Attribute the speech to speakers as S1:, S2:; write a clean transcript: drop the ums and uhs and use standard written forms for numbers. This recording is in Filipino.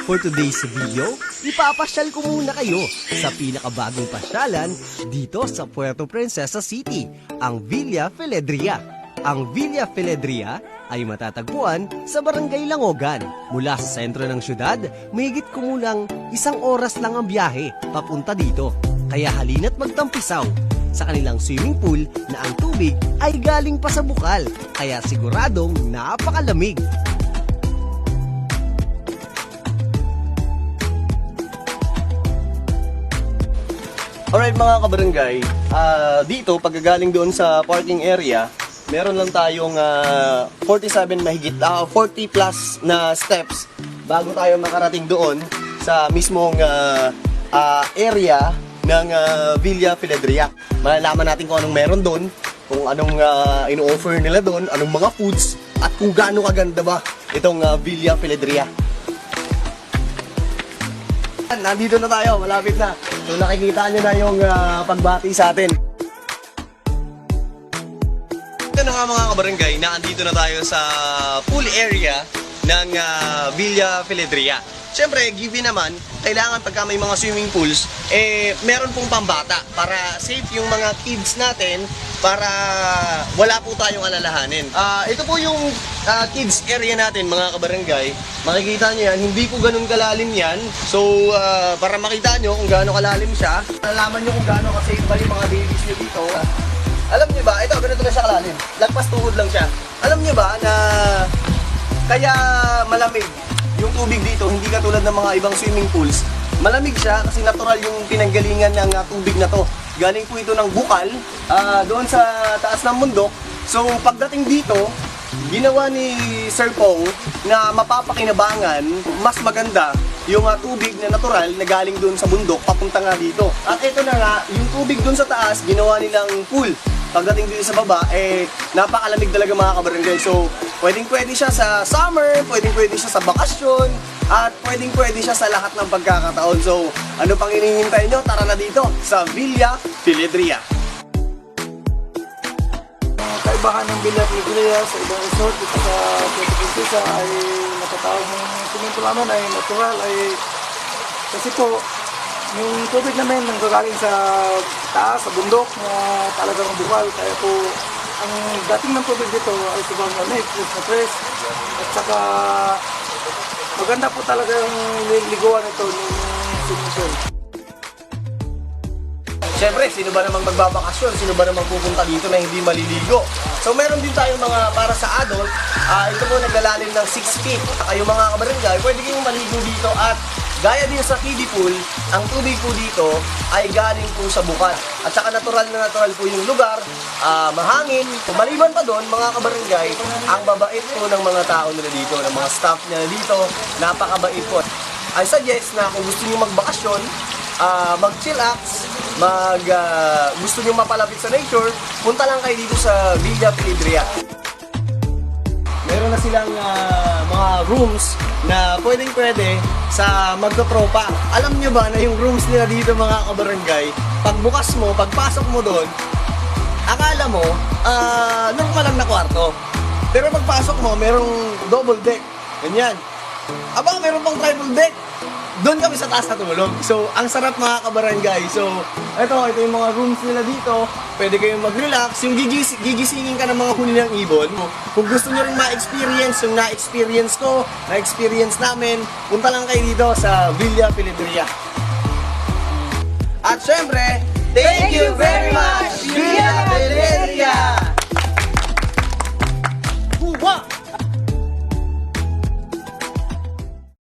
S1: For today's video, ipapasyal ko muna kayo sa pinakabagong pasyalan dito sa Puerto Princesa City, ang Villa Filedria. Ang Villa Filedria ay matatagpuan sa Barangay Langogan. Mula sa sentro ng syudad, mahigit kumulang 1 oras lang ang biyahe papunta dito. Kaya halina't magtampisaw sa kanilang swimming pool na ang tubig ay galing pa sa bukal, kaya siguradong napakalamig. Alright mga kabarangay, dito pagkagaling doon sa parking area, meron lang tayong 47 mahigit, 40 plus na steps bago tayo makarating doon sa mismong area ng Villa Filedria. Malalaman natin kung anong meron doon, kung anong ino-offer nila doon, anong mga foods, at kung gaano kaganda ba itong Villa Filedria. Nandito na tayo, malapit na. So nakikita nyo na yung pagbati sa atin. Ito na nga mga kabarangay, naandito na tayo sa pool area ng Villa Filedria. Siyempre, given naman, kailangan pagka may mga swimming pools, meron pong pambata para safe yung mga kids natin, para wala po tayong alalahanin. Ito po yung kids area natin mga kabarangay. Makikita nyo yan, hindi po ganun kalalim yan. So, para makita nyo kung gaano kalalim siya, nalaman nyo kung gaano ka-safe ba yung mga babies nyo dito. Alam nyo ba, ito, ganito na siya kalalim. Lagpas tuhod lang siya. Alam nyo ba na kaya malamig yung tubig dito, hindi katulad ng mga ibang swimming pools. Malamig siya kasi natural yung pinanggalingan ng tubig na to. Galing po ito ng bukal, doon sa taas ng bundok. So pagdating dito, ginawa ni Sir Pong na mapapakinabangan, mas maganda yung tubig na natural na galing doon sa bundok papunta nga dito. At ito na nga, yung tubig doon sa taas, ginawa nilang pool. Pagdating dito sa baba, napakalamig talaga mga kabarangay. So, pwedeng-pwede siya sa summer, pwedeng-pwede siya sa bakasyon, at pwedeng-pwede siya sa lahat ng pagkakataon. So, ano pang hinihintay nyo? Tara na dito sa Villa Filedria.
S2: Kaibahan ng Villa Filedria sa ibang resort dito sa Puerto Princesa ay natatawag ng swimming pool namin ay natural, ay kasi po yung tubig namin nanggagaling sa taas, sa bundok na talagang bukal, kaya po ang dating ng tubig dito ay sobrang lamig, na fresh, at saka maganda po talaga yung liguan ito ng swimming pool.
S1: Siyempre, sino ba namang magbabakasyon? Sino ba namang pupunta dito na hindi maliligo? So meron din tayong mga para sa adult, ito po naglalalim ng 6 feet. Kayo mga kabarangay, pwede kayong maligo dito, at gaya din sa kiddie pool, ang tubig po dito ay galing po sa bukal. At saka natural na natural po yung lugar, mahangin. Maliban pa doon, mga kabarangay, ang babait po ng mga tao nila dito, ng mga staff nila dito, napakabait po. I suggest na kung gusto niyo magbakasyon, mag-chillax, gusto niyo mapalapit sa nature, punta lang kayo dito sa Villa Filedria. Meron na silang mga rooms na pwedeng-pwede sa magtotropa. Alam nyo ba na yung rooms nila dito mga kabarangay, pagbukas mo, pagpasok mo doon, akala mo, normal lang na kwarto. Pero pagpasok mo, merong double deck. Ganyan. Aba, meron pang triple deck. Doon kami sa taas natulog. So, ang sarap mga kabarangay. So, ito yung mga rooms nila dito. Pwede kayong mag-relax. Yung gigisingin ka ng mga huni ng ibon. Kung gusto nyo rin ma-experience yung na-experience ko, na-experience namin, punta lang kayo dito sa Villa Filedria. At syempre, thank you very